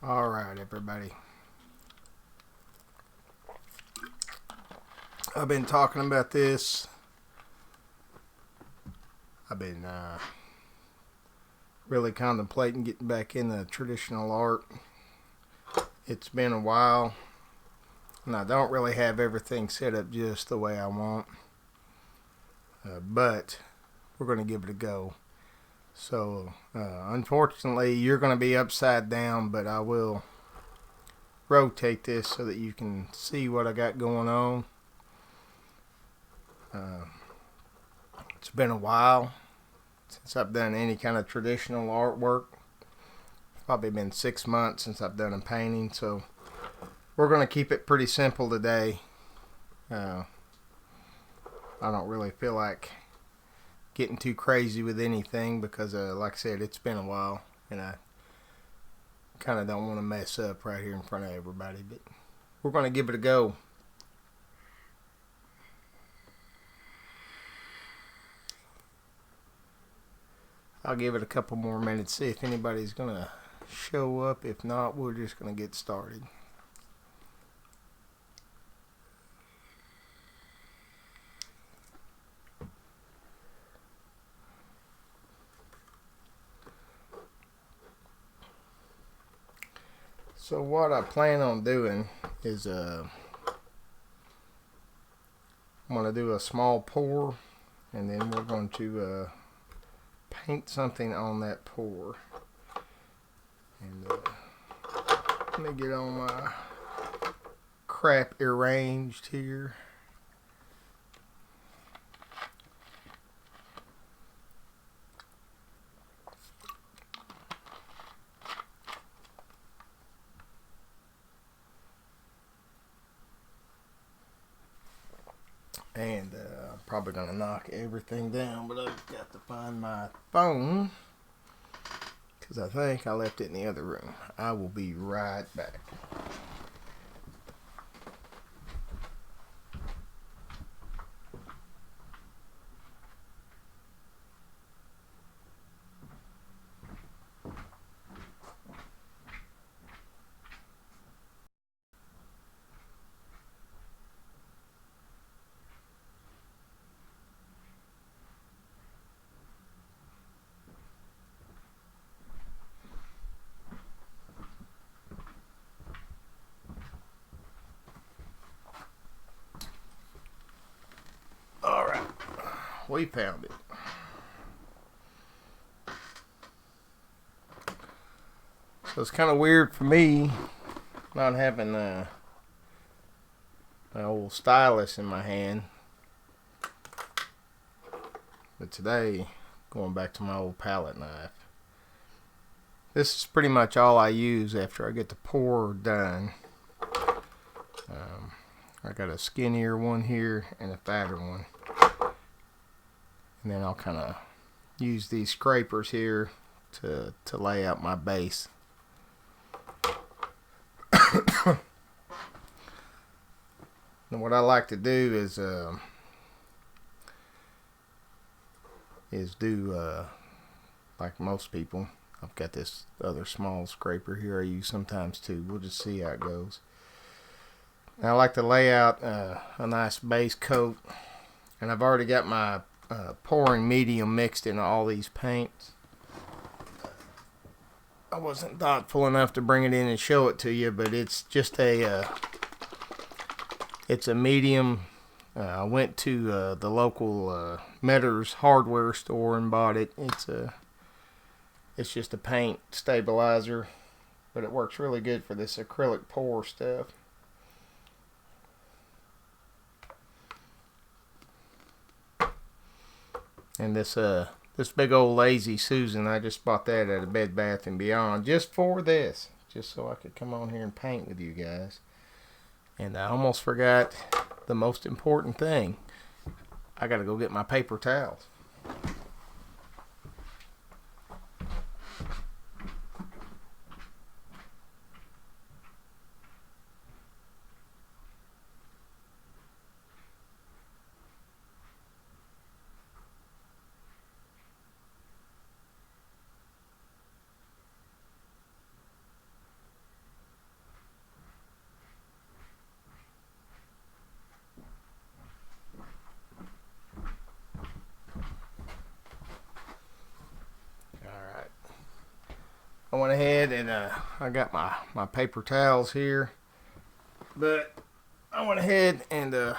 All right, everybody. I've been talking about this. I've been really contemplating getting back into traditional art. It's been a while, and I don't really have everything set up just the way I want. But we're going to give it a go. So, unfortunately, you're going to be upside down, but I will rotate this so that you can see what I got going on. It's been a while since I've done any kind of traditional artwork. It's probably been 6 months since I've done a painting, so we're going to keep it pretty simple today. I don't really feel like getting too crazy with anything because, like I said, it's been a while, and I kind of don't want to mess up right here in front of everybody, but we're going to give it a go. I'll give it a couple more minutes, see if anybody's going to show up. If not, we're just going to get started. So what I plan on doing is I'm going to do a small pour, and then we're going to paint something on that pour. And let me get on my crap arranged here. And I'm probably going to knock everything down, but I've got to find my phone because I think I left it in the other room. I will be right back. Alright, we found it. So it's kind of weird for me not having my old stylus in my hand. But today, going back to my old palette knife. This is pretty much all I use after I get the pour done. I got a skinnier one here and a fatter one. And then I'll kind of use these scrapers here to lay out my base. And what I like to do is do like most people. I've got this other small scraper here I use sometimes too. We'll just see how it goes. And I like to lay out a nice base coat, and I've already got my pouring medium mixed in all these paints. I wasn't thoughtful enough to bring it in and show it to you, but it's just it's a medium. I went to the local Metters hardware store and bought it. It's just a paint stabilizer, but it works really good for this acrylic pour stuff. And this big old Lazy Susan, I just bought that at a Bed Bath & Beyond just for this, just so I could come on here and paint with you guys. And I almost forgot the most important thing. I gotta go get my paper towels. went ahead and I got my paper towels here, but I went ahead and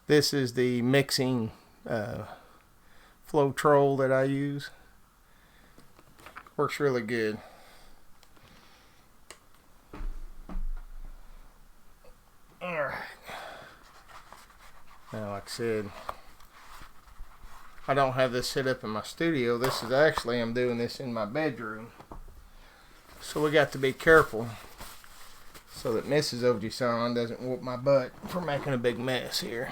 this is the mixing flow troll that I use. Works really good. Alright. Now, like I said, I don't have this set up in my studio. This is actually, I'm doing this in my bedroom. So we got to be careful so that Mrs. Ojisan doesn't whoop my butt for making a big mess here.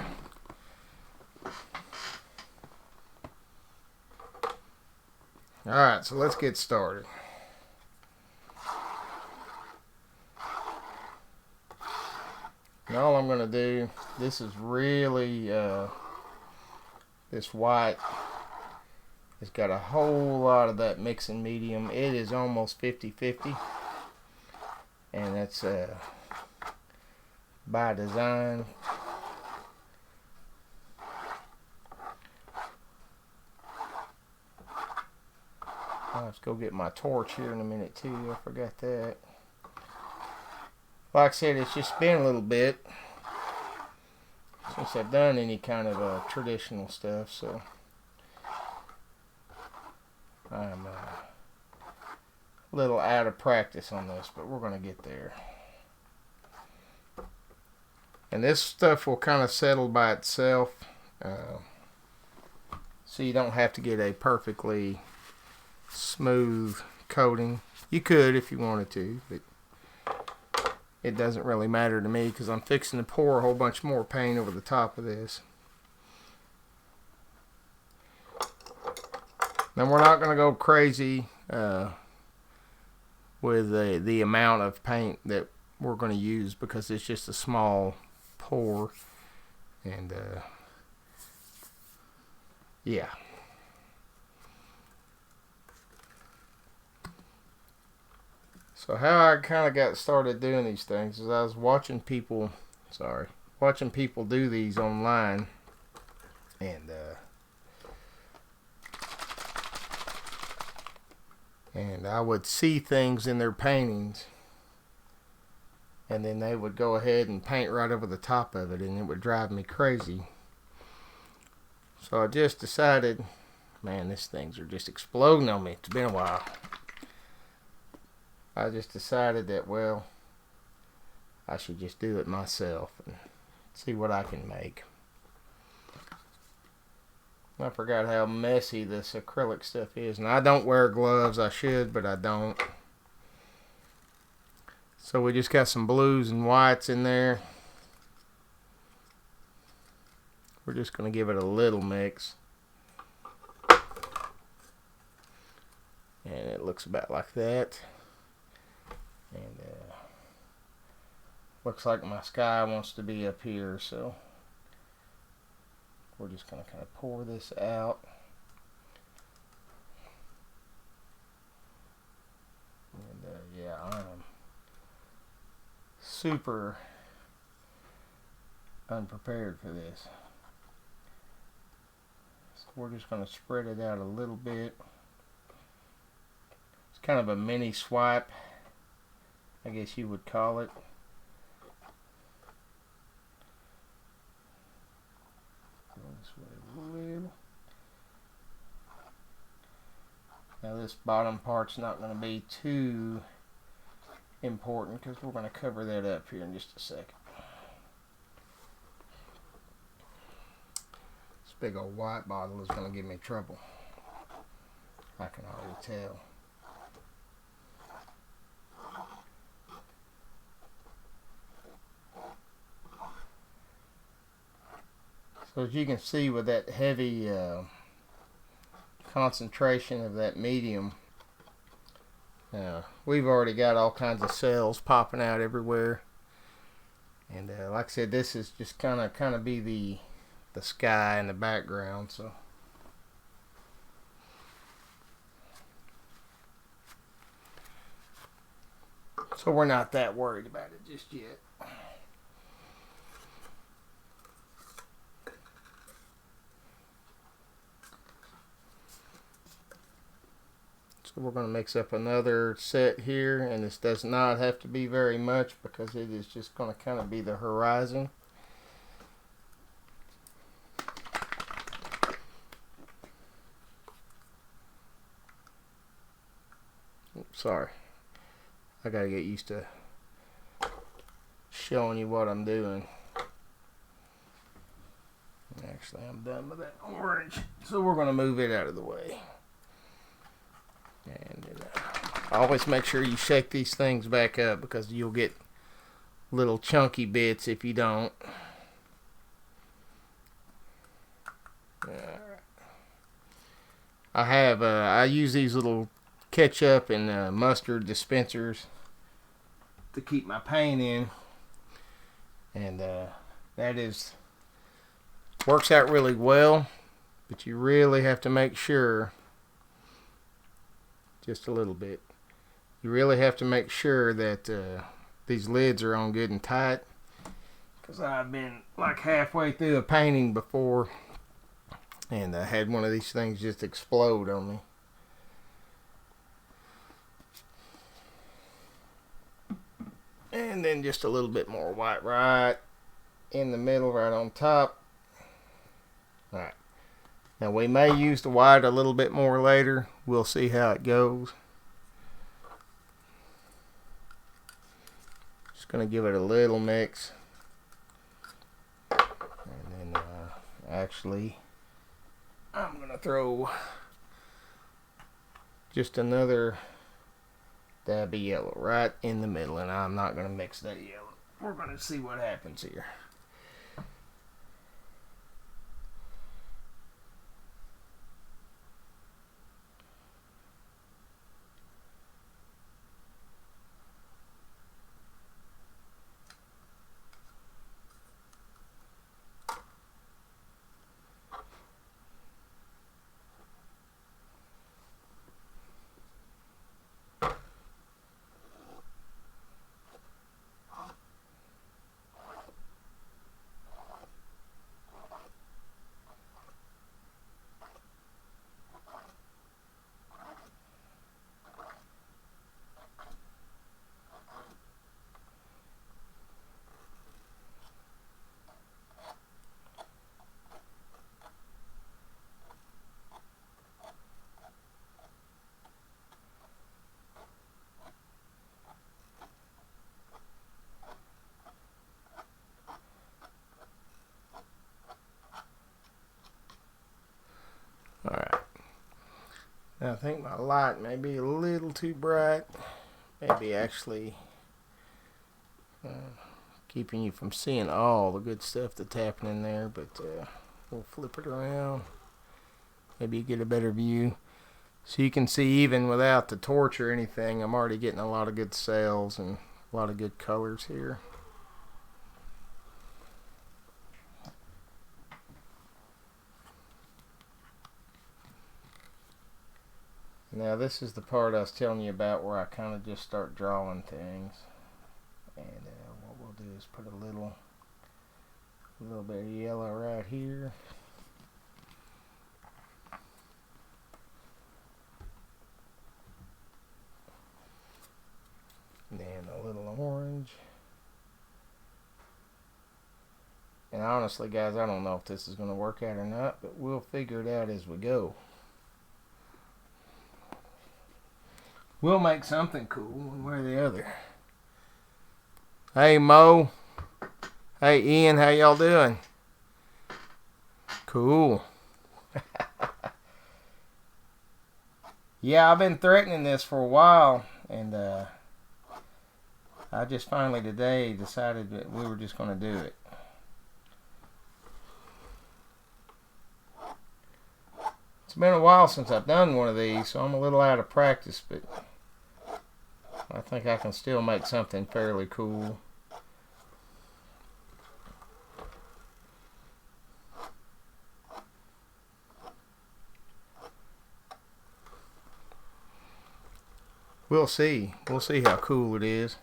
Alright, so let's get started. And all I'm going to do, this is really, this white, it's got a whole lot of that mixing medium. It is almost 50-50. And that's by design. Let's go get my torch here in a minute too. I forgot that. Like I said, it's just been a little bit since I've done any kind of traditional stuff, so I'm a little out of practice on this, but we're going to get there. And this stuff will kind of settle by itself, so you don't have to get a perfectly smooth coating. You could if you wanted to, but it doesn't really matter to me because I'm fixing to pour a whole bunch more paint over the top of this. Now we're not going to go crazy with the amount of paint that we're going to use because it's just a small pour, and yeah. So how I kind of got started doing these things is I was watching people, do these online, and I would see things in their paintings, and then they would go ahead and paint right over the top of it, and it would drive me crazy. So I just decided, man, these things are just exploding on me. It's been a while. I just decided that, well, I should just do it myself and see what I can make. I forgot how messy this acrylic stuff is. And I don't wear gloves. I should, but I don't. So we just got some blues and whites in there. We're just going to give it a little mix. And it looks about like that. And looks like my sky wants to be up here, so we're just going to kind of pour this out. And yeah, I'm super unprepared for this. So we're just going to spread it out a little bit. It's kind of a mini swipe, I guess you would call it. Go this way a little. Now this bottom part's not going to be too important because we're going to cover that up here in just a second. This big old white bottle is going to give me trouble. I can already tell. So as you can see with that heavy concentration of that medium, we've already got all kinds of cells popping out everywhere. And like I said, this is just kind of be the sky in the background. So we're not that worried about it just yet. So we're going to mix up another set here, and this does not have to be very much because it is just going to kind of be the horizon. Oops, sorry, I got to get used to showing you what I'm doing. Actually, I'm done with that orange, so we're going to move it out of the way. And always make sure you shake these things back up because you'll get little chunky bits if you don't. I use these little ketchup and mustard dispensers to keep my paint in, and that works out really well, but you really have to make sure, just a little bit, you really have to make sure that these lids are on good and tight, because I've been like halfway through a painting before and I had one of these things just explode on me. And then just a little bit more white right in the middle, right on top. Alright, now we may use the white a little bit more later. We'll see how it goes. Just going to give it a little mix. And then actually I'm going to throw just another dab of yellow right in the middle, and I'm not going to mix that yellow. We're going to see what happens here. Alright, now I think my light may be a little too bright, maybe actually keeping you from seeing all the good stuff that's happening there, but we'll flip it around, maybe you get a better view. So you can see even without the torch or anything, I'm already getting a lot of good cells and a lot of good colors here. Now this is the part I was telling you about where I kind of just start drawing things, and what we'll do is put a little bit of yellow right here, and then a little orange. And honestly guys, I don't know if this is going to work out or not, but we'll figure it out as we go. We'll make something cool one way or the other. Hey Mo. Hey Ian, how y'all doing? Cool. Yeah, I've been threatening this for a while, and I just finally today decided that we were just going to do it. It's been a while since I've done one of these, so I'm a little out of practice, but I think I can still make something fairly cool. We'll see. We'll see how cool it is.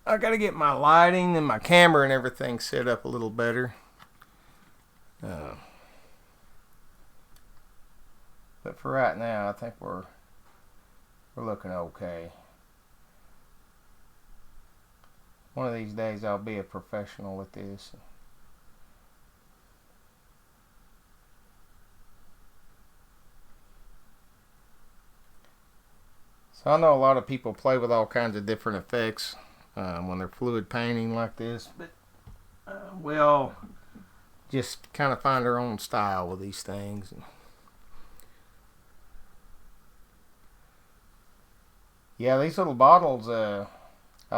I gotta get my lighting and my camera and everything set up a little better. But for right now, I think we're we're looking okay. One of these days I'll be a professional with this. So I know a lot of people play with all kinds of different effects when they're fluid painting like this, but we all just kind of find our own style with these things. Yeah, these little bottles, I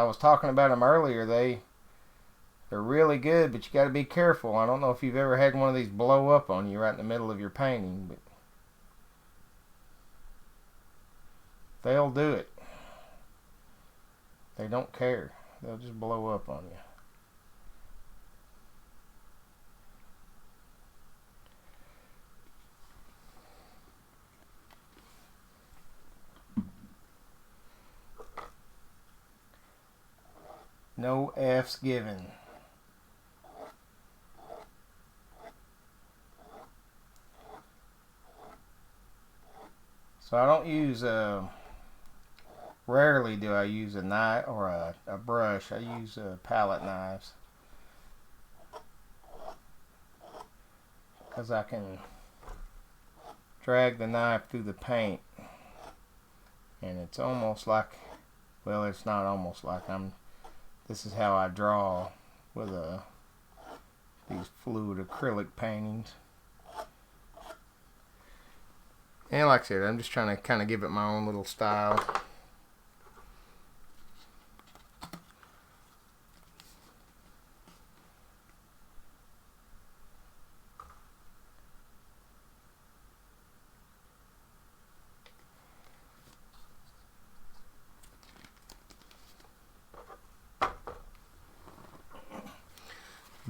was talking about them earlier. They're really good, but you got to be careful. I don't know if you've ever had one of these blow up on you right in the middle of your painting, but they'll do it. They don't care. They'll just blow up on you. No F's given. So I don't use rarely do I use a knife or a brush. I use palette knives because I can drag the knife through the paint, and it's almost like, well, it's not almost like, this is how I draw with these fluid acrylic paintings. And like I said, I'm just trying to kind of give it my own little style.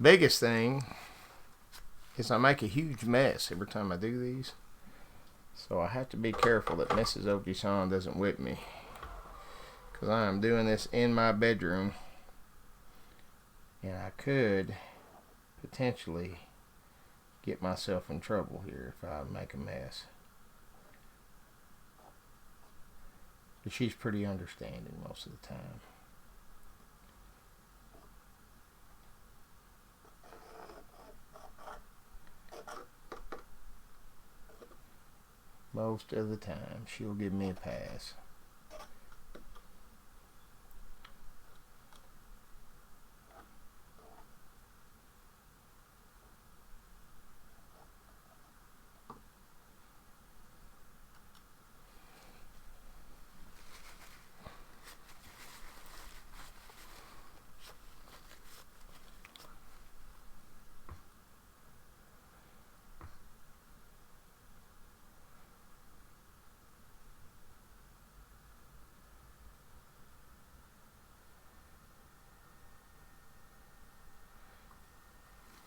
Biggest thing is I make a huge mess every time I do these. So I have to be careful that Mrs. Ogisan doesn't whip me, because I am doing this in my bedroom, and I could potentially get myself in trouble here if I make a mess. But she's pretty understanding most of the time. Most of the time, she'll give me a pass.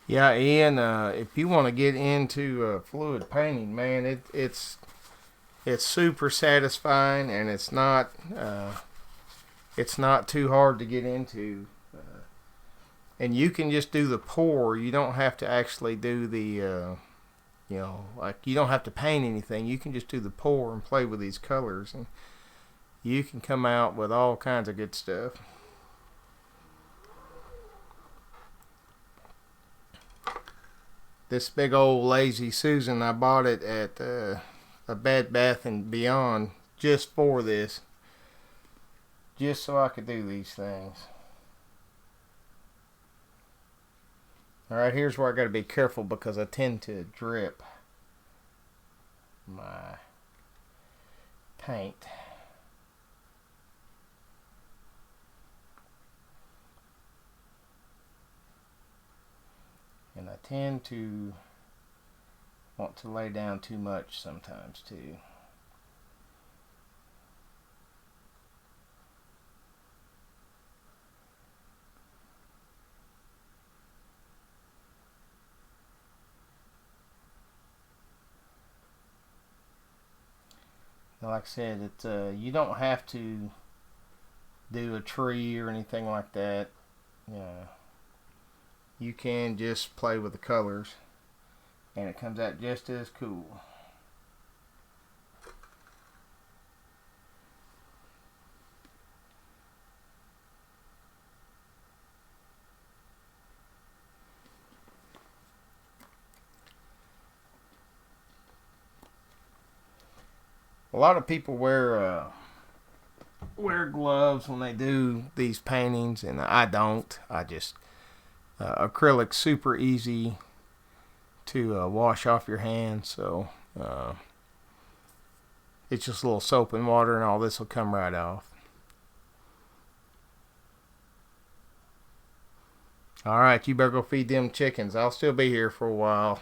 Yeah, Ian, if you want to get into fluid painting, man, it's super satisfying, and it's not too hard to get into. And you can just do the pour. You don't have to actually do the like, you don't have to paint anything. You can just do the pour and play with these colors, and you can come out with all kinds of good stuff. This big old Lazy Susan, I bought it at a Bed Bath and Beyond just for this, just so I could do these things. Alright, here's where I got to be careful, because I tend to drip my paint. And I tend to want to lay down too much sometimes too. Now, like I said, you don't have to do a tree or anything like that. You can just play with the colors, and it comes out just as cool. lot of people wear gloves when they do these paintings, and I don't. I just acrylic's super easy to wash off your hands, so it's just a little soap and water, and all this will come right off. All right, you better go feed them chickens. I'll still be here for a while.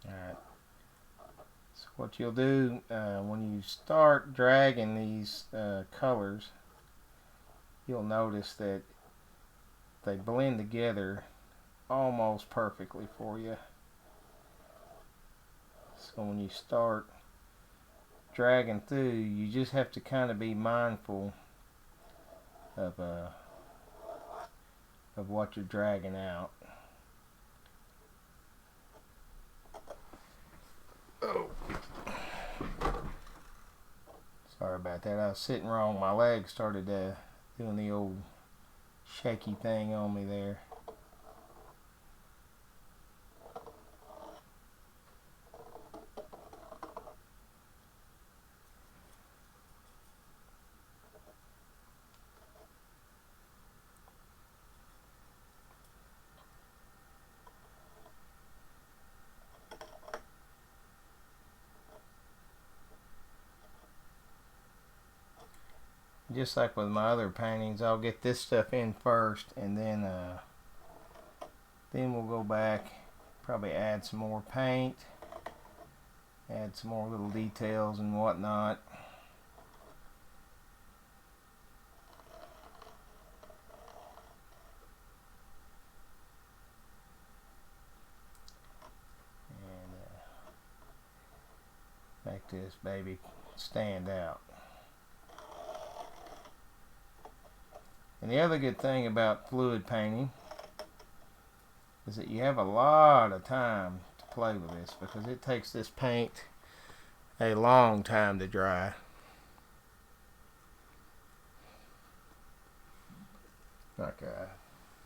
All right. So what you'll do when you start dragging these colors, you'll notice that they blend together almost perfectly for you. So when you start dragging through, you just have to kind of be mindful of what you're dragging out. Oh, sorry about that. I was sitting wrong. My leg started doing the old shaky thing on me there. Just like with my other paintings, I'll get this stuff in first, and then we'll go back, probably add some more paint, add some more little details and whatnot. And make this baby stand out. And the other good thing about fluid painting is that you have a lot of time to play with this, because it takes this paint a long time to dry. Like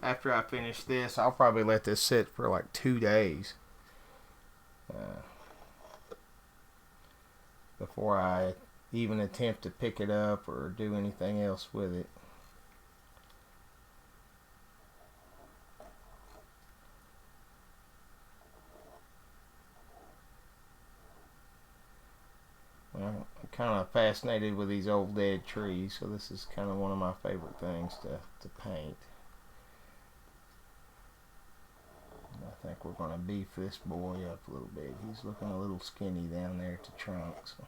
after I finish this, I'll probably let this sit for like 2 days before I even attempt to pick it up or do anything else with it. I'm kind of fascinated with these old dead trees, so this is kind of one of my favorite things to paint. And I think we're going to beef this boy up a little bit. He's looking a little skinny down there at the trunk. So.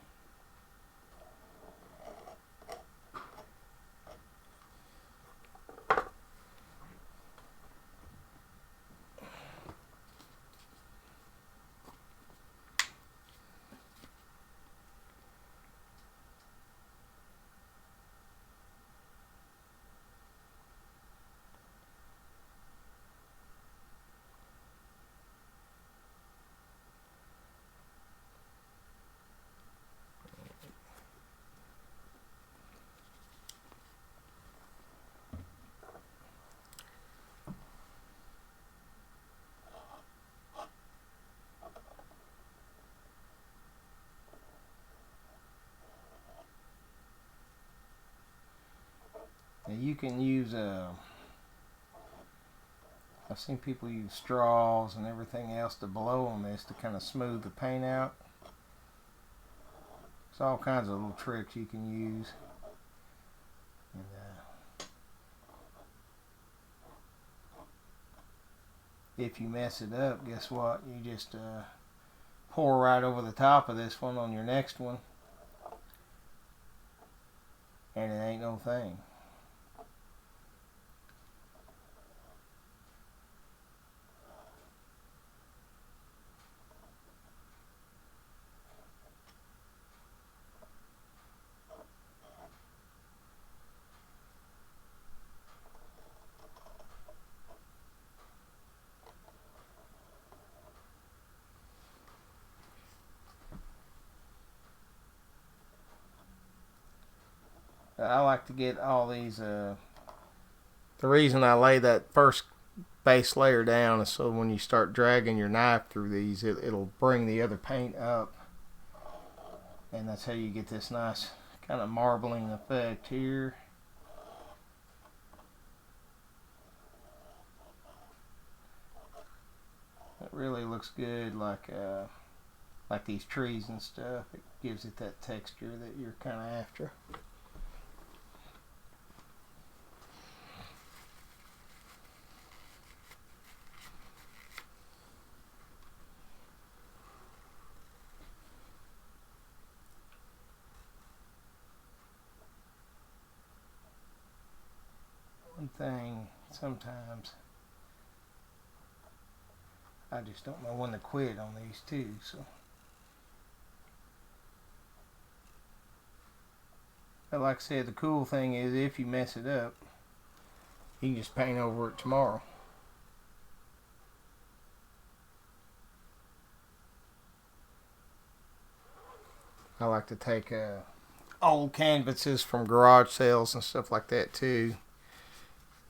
Now you can use I've seen people use straws and everything else to blow on this to kind of smooth the paint out. There's all kinds of little tricks you can use. And, if you mess it up, guess what? You just pour right over the top of this one on your next one, and it ain't no thing. I like to get all these The reason I lay that first base layer down is so when you start dragging your knife through these, it'll bring the other paint up, and that's how you get this nice kind of marbling effect here. It really looks good, like these trees and stuff. It gives it that texture that you're kind of after. One thing, sometimes I just don't know when to quit on these too, so. But like I said, the cool thing is if you mess it up, you can just paint over it tomorrow. I like to take old canvases from garage sales and stuff like that too.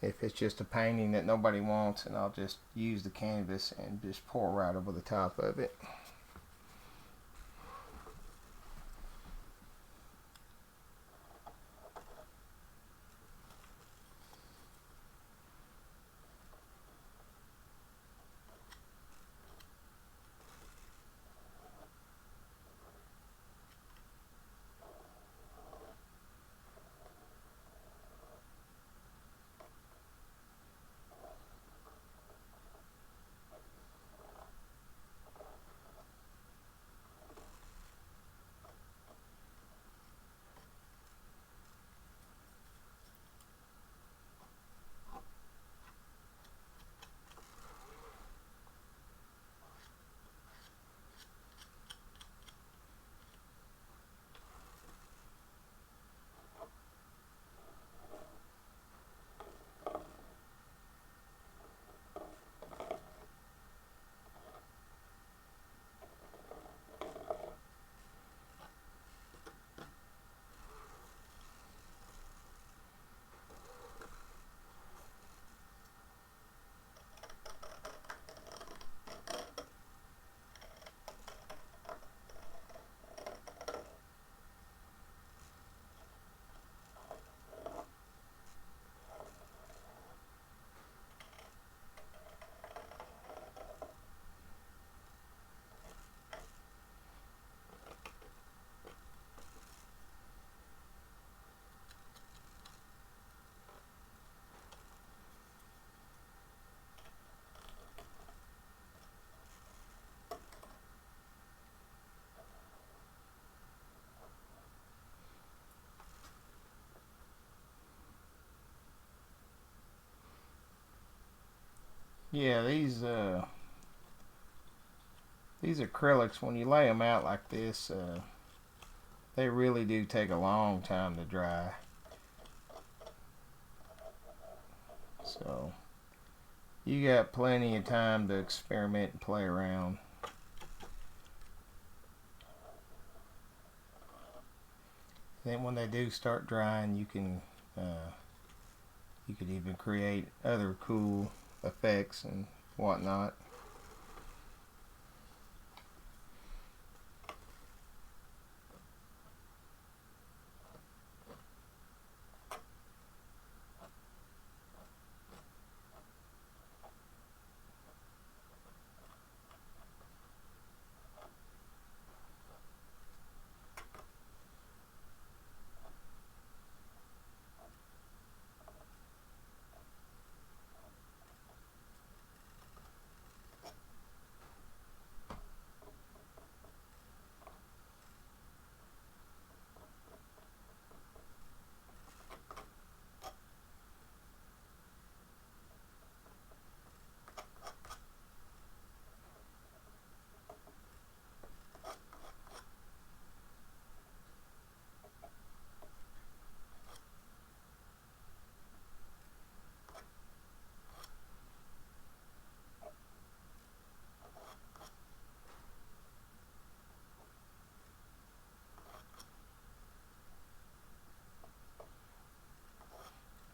If it's just a painting that nobody wants, and I'll just use the canvas and just pour right over the top of it. Yeah, these acrylics, when you lay them out like this, they really do take a long time to dry. So you got plenty of time to experiment and play around. Then when they do start drying, you could even create other cool effects and whatnot.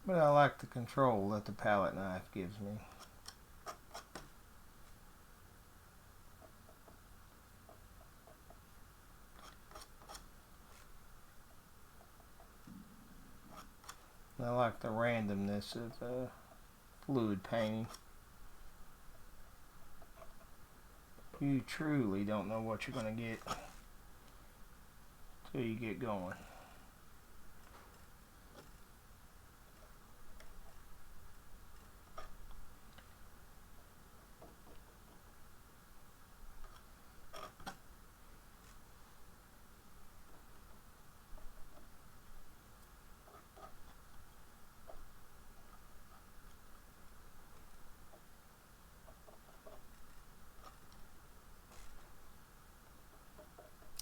But I like the control that the palette knife gives me. I like the randomness of fluid painting. You truly don't know what you're going to get till you get going.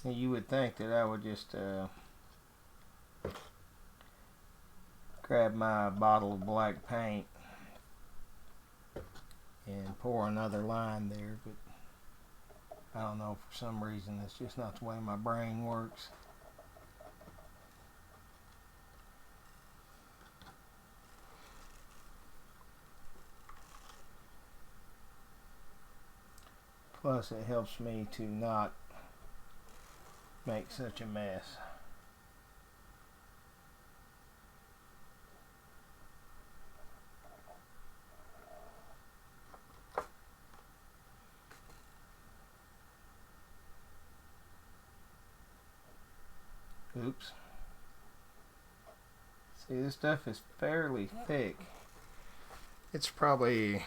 You would think that I would just grab my bottle of black paint and pour another line there, but I don't know, for some reason it's just not the way my brain works. Plus it helps me to not make such a mess. Oops. See, this stuff is fairly thick. It's probably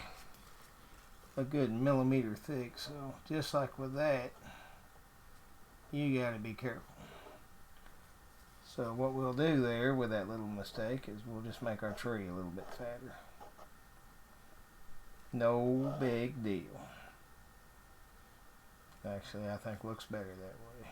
a good millimeter thick, so just like with that, you gotta be careful. So what we'll do there with that little mistake is we'll just make our tree a little bit fatter. No big deal. Actually, I think looks better that way.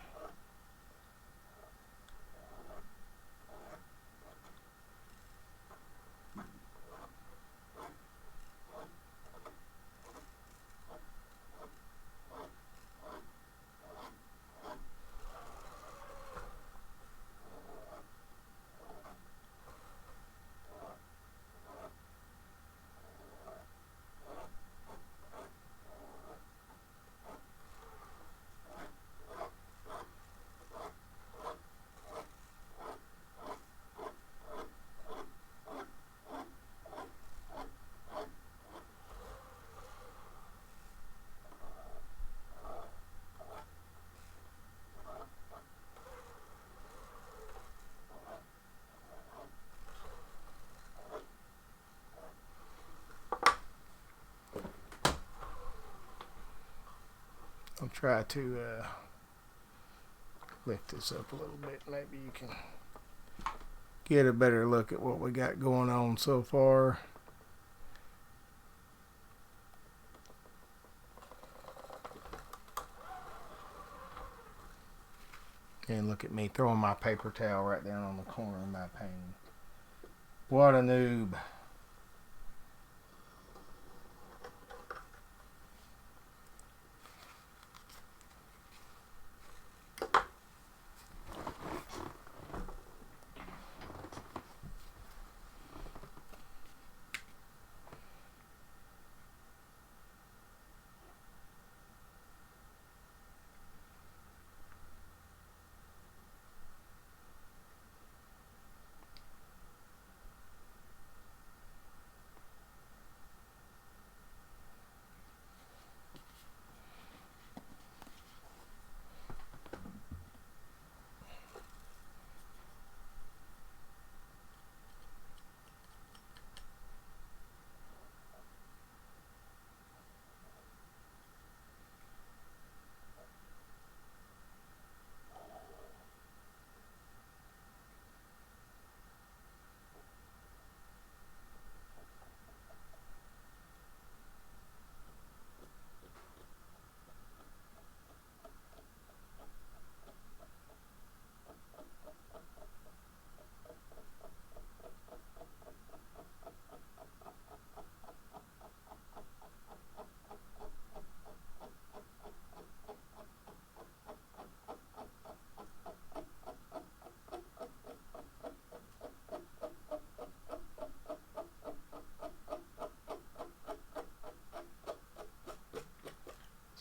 I'll try to lift this up a little bit. Maybe you can get a better look at what we got going on so far. And look at me throwing my paper towel right down on the corner of my painting. What a noob.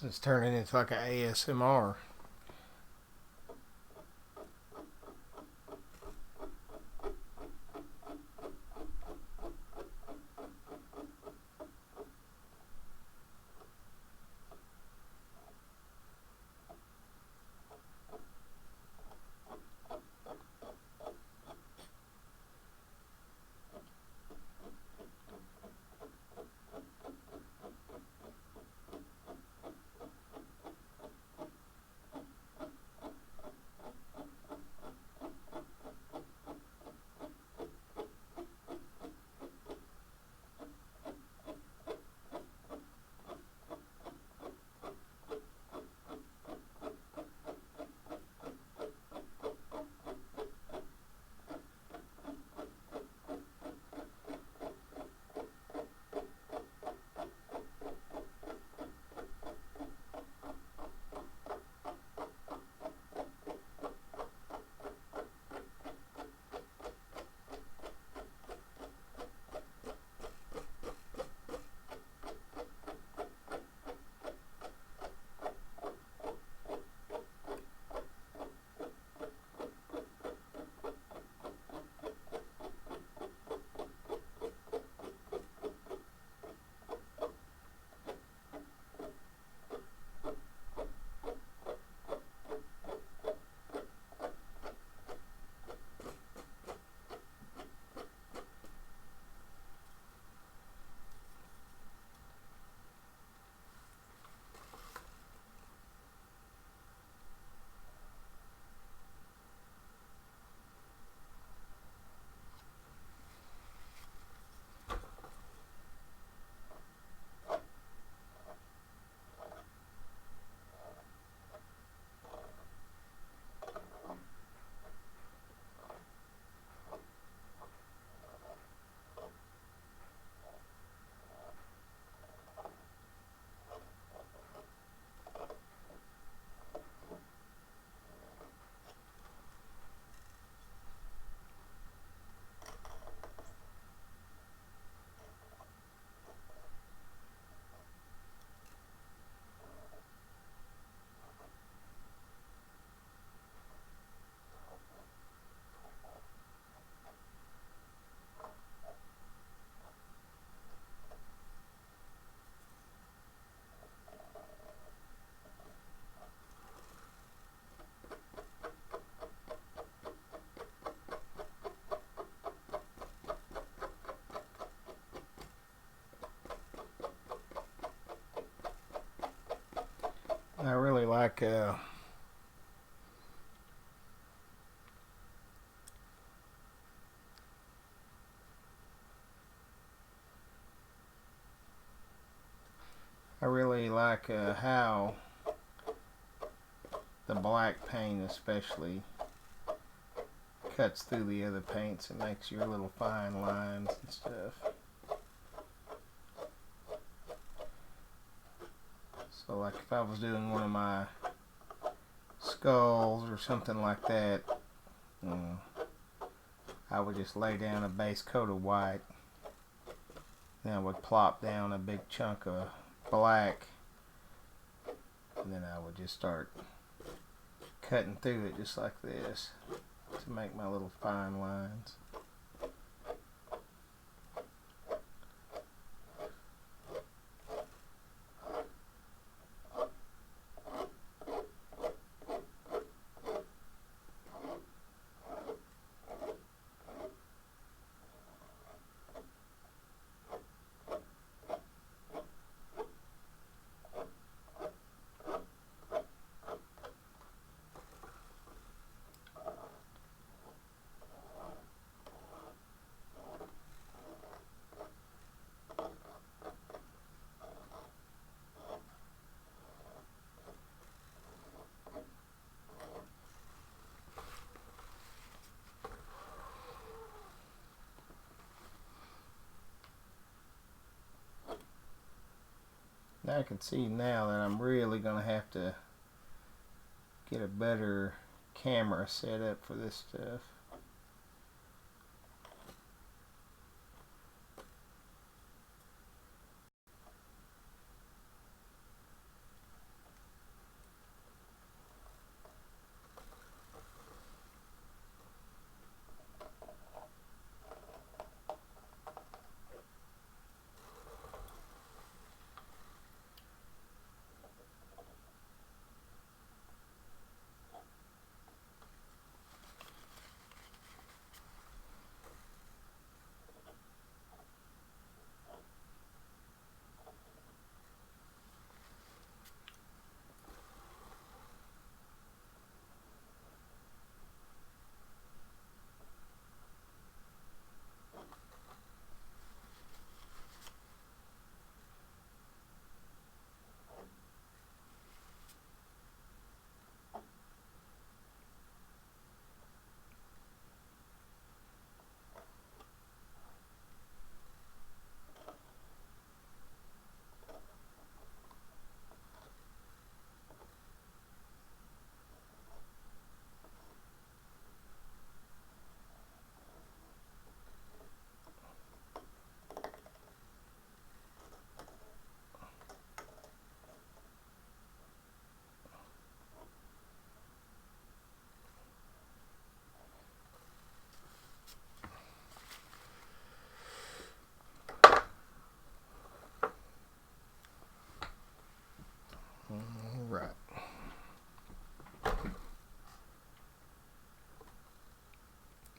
It's turning into like an ASMR. I really like how the black paint especially cuts through the other paints and makes your little fine lines and stuff. So like if I was doing one of my skulls or something like that, I would just lay down a base coat of white, then I would plop down a big chunk of black, and then I would just start cutting through it just like this to make my little fine lines. Now I can see now that I'm really going to have to get a better camera set up for this stuff.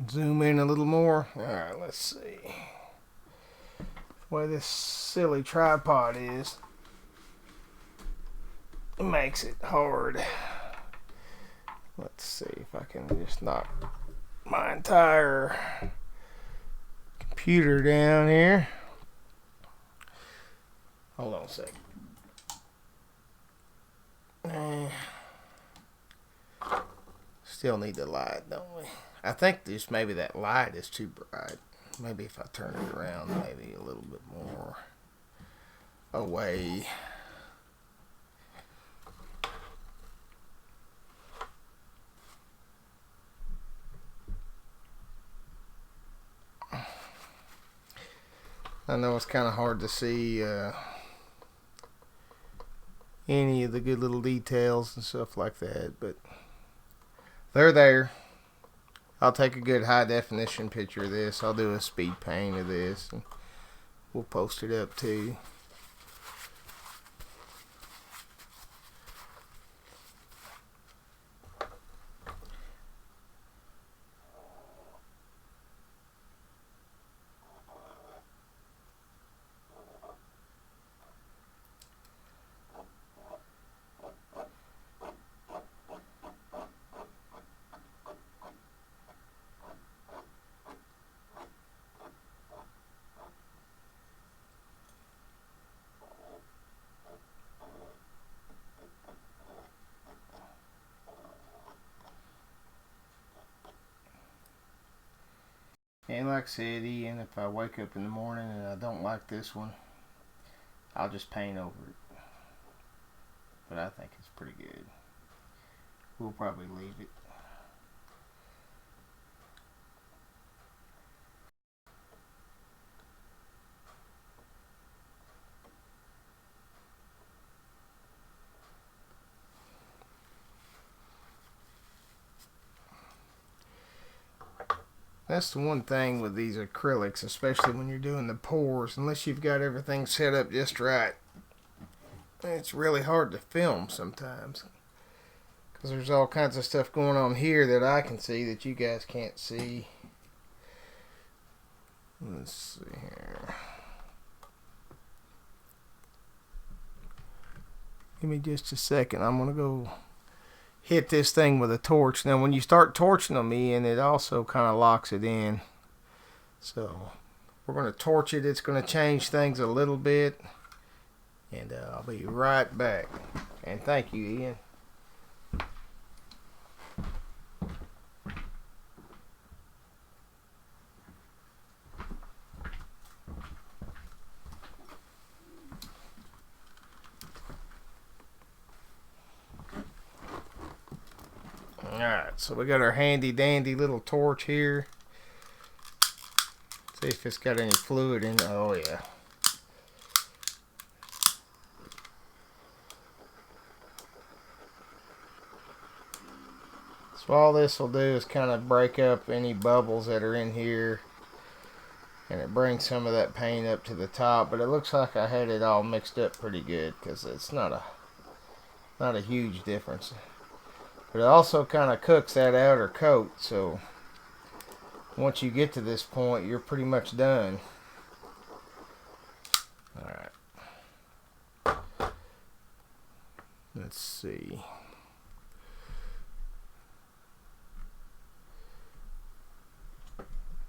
Zoom in a little more. Alright, let's see. The way this silly tripod is, it makes it hard. Let's see if I can just knock my entire computer down here. Hold on a second. Still need the light, don't we? I think just maybe that light is too bright. Maybe if I turn it around, maybe a little bit more away. I know it's kind of hard to see any of the good little details and stuff like that, but they're there. I'll take a good high definition picture of this. I'll do a speed paint of this and we'll post it up too. And like I said, Ian, if I wake up in the morning and I don't like this one, I'll just paint over it. But I think it's pretty good. We'll probably leave it. That's the one thing with these acrylics, especially when you're doing the pours, unless you've got everything set up just right, it's really hard to film sometimes. Because there's all kinds of stuff going on here that I can see that you guys can't see. Let's see here. Give me just a second. I'm going to go hit this thing with a torch. Now when you start torching them, Ian, it also kind of locks it in. So we're going to torch it. It's going to change things a little bit. And I'll be right back. And thank you, Ian. Alright, so we got our handy dandy little torch here. See if it's got any fluid in it. Oh yeah. So all this will do is kind of break up any bubbles that are in here. And it brings some of that paint up to the top. But it looks like I had it all mixed up pretty good, because it's not a huge difference. But it also kind of cooks that outer coat, so once you get to this point, you're pretty much done. Alright. Let's see.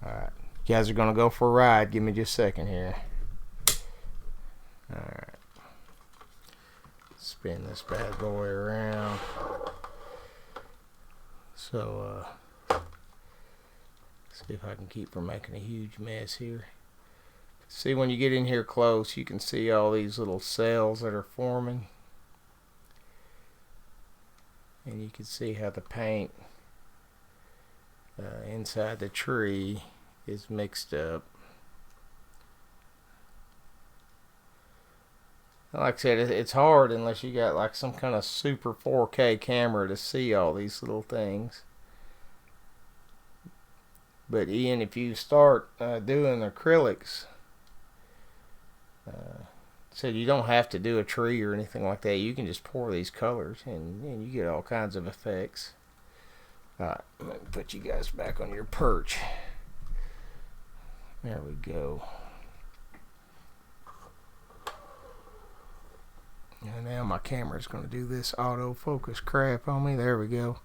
Alright. You guys are going to go for a ride. Give me just a second here. Alright. Spin this bad boy around. So, see if I can keep from making a huge mess here. See, when you get in here close, you can see all these little cells that are forming. And you can see how the paint inside the tree is mixed up. Like I said, it's hard unless you got like some kind of super 4K camera to see all these little things. But Ian, if you start doing acrylics, so you don't have to do a tree or anything like that. You can just pour these colors and you get all kinds of effects. Alright, let me put you guys back on your perch. There we go. And now my camera's going to do this autofocus crap on me. There we go.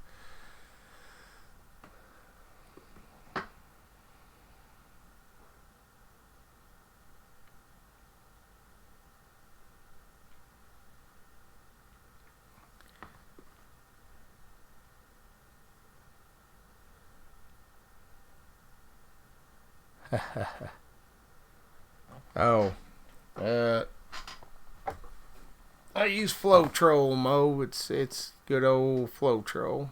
Oh, I use Flow-Troll, Mo. It's good old Flow-Troll.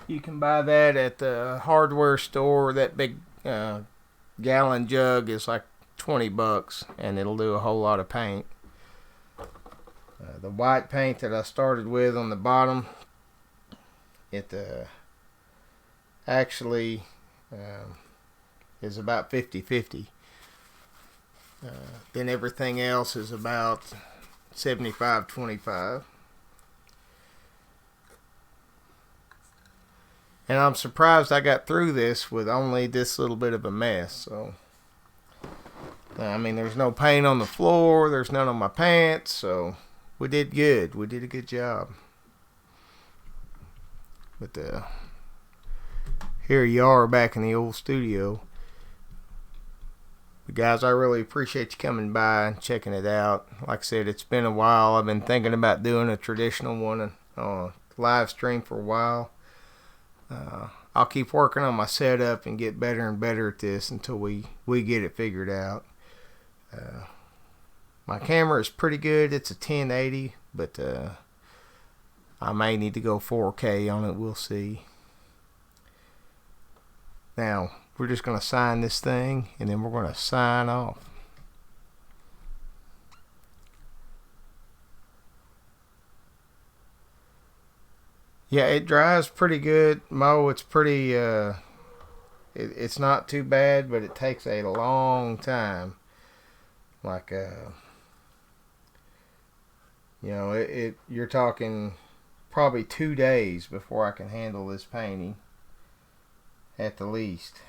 You can buy that at the hardware store. That big gallon jug is like $20, and it'll do a whole lot of paint. The white paint that I started with on the bottom, it actually is about 50-50. Then everything else is about 75-25. And I'm surprised I got through this with only this little bit of a mess. So, I mean, there's no paint on the floor. There's none on my pants. So, we did good. We did a good job. But here you are back in the old studio. But guys, I really appreciate you coming by and checking it out. Like I said, it's been a while. I've been thinking about doing a traditional one live stream for a while. I'll keep working on my setup and get better and better at this until we get it figured out. My camera is pretty good. It's a 1080, but I may need to go 4K on it. We'll see. Now, we're just going to sign this thing, and then we're going to sign off. Yeah, it dries pretty good, Mo. It's pretty, it's not too bad, but it takes a long time. Like, you're talking probably 2 days before I can handle this painting, at the least.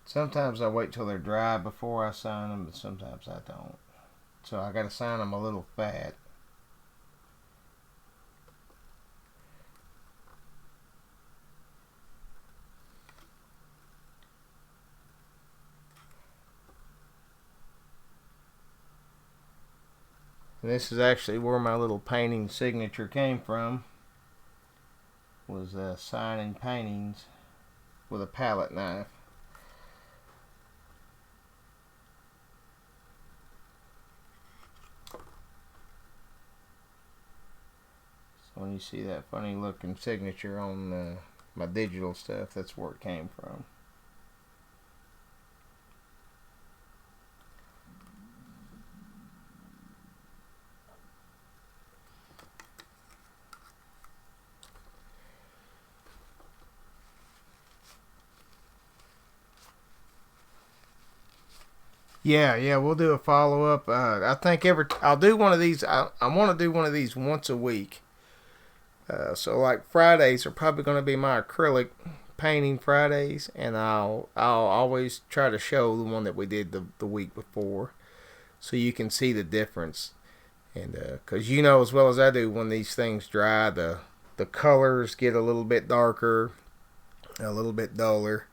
Sometimes I wait till they're dry before I sign them, but sometimes I don't. So I got to sign them a little fat. And this is actually where my little painting signature came from. Was signing paintings with a palette knife. When you see that funny looking signature on my digital stuff, that's where it came from. Yeah, we'll do a follow up. I think I'll do one of these. I want to do one of these once a week. So like Fridays are probably going to be my acrylic painting Fridays, and I'll always try to show the one that we did the week before, so you can see the difference. And because you know as well as I do, when these things dry, the colors get a little bit darker, a little bit duller,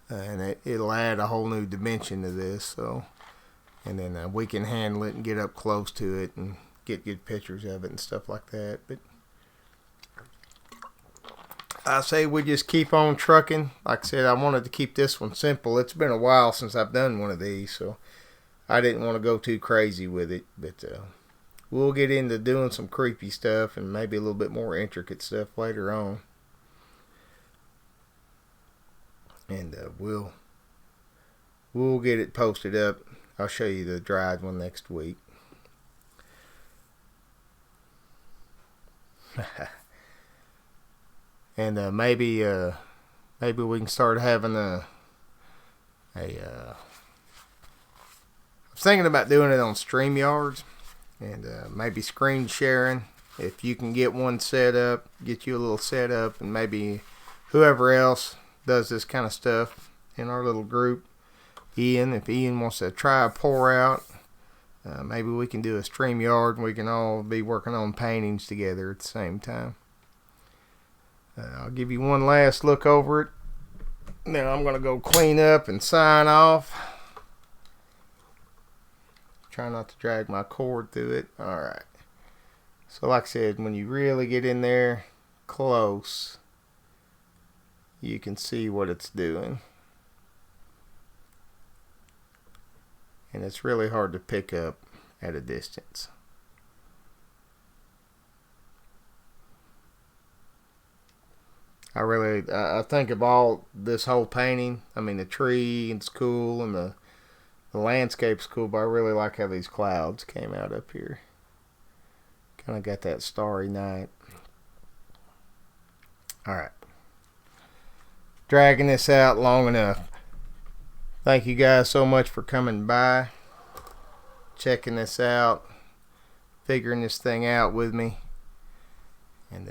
and it'll add a whole new dimension to this. So, and then we can handle it and get up close to it and get good pictures of it and stuff like that. But I say we just keep on trucking. Like I said, I wanted to keep this one simple. It's been a while since I've done one of these, so I didn't want to go too crazy with it. But we'll get into doing some creepy stuff and maybe a little bit more intricate stuff later on. And we'll get it posted up. I'll show you the dried one next week. And maybe we can start having I was thinking about doing it on StreamYards and maybe screen sharing. If you can get one set up, get you a little setup, and maybe whoever else does this kind of stuff in our little group, Ian, if Ian wants to try a pour out, maybe we can do a StreamYard and we can all be working on paintings together at the same time. I'll give you one last look over it. Then I'm going to go clean up and sign off. Try not to drag my cord through it. Alright. So like I said, when you really get in there close, you can see what it's doing. And it's really hard to pick up at a distance. I think of all this whole painting, I mean the tree is cool and the landscape's cool, but I really like how these clouds came out up here. Kind of got that starry night. Alright. Dragging this out long enough. Thank you guys so much for coming by, checking this out, figuring this thing out with me. And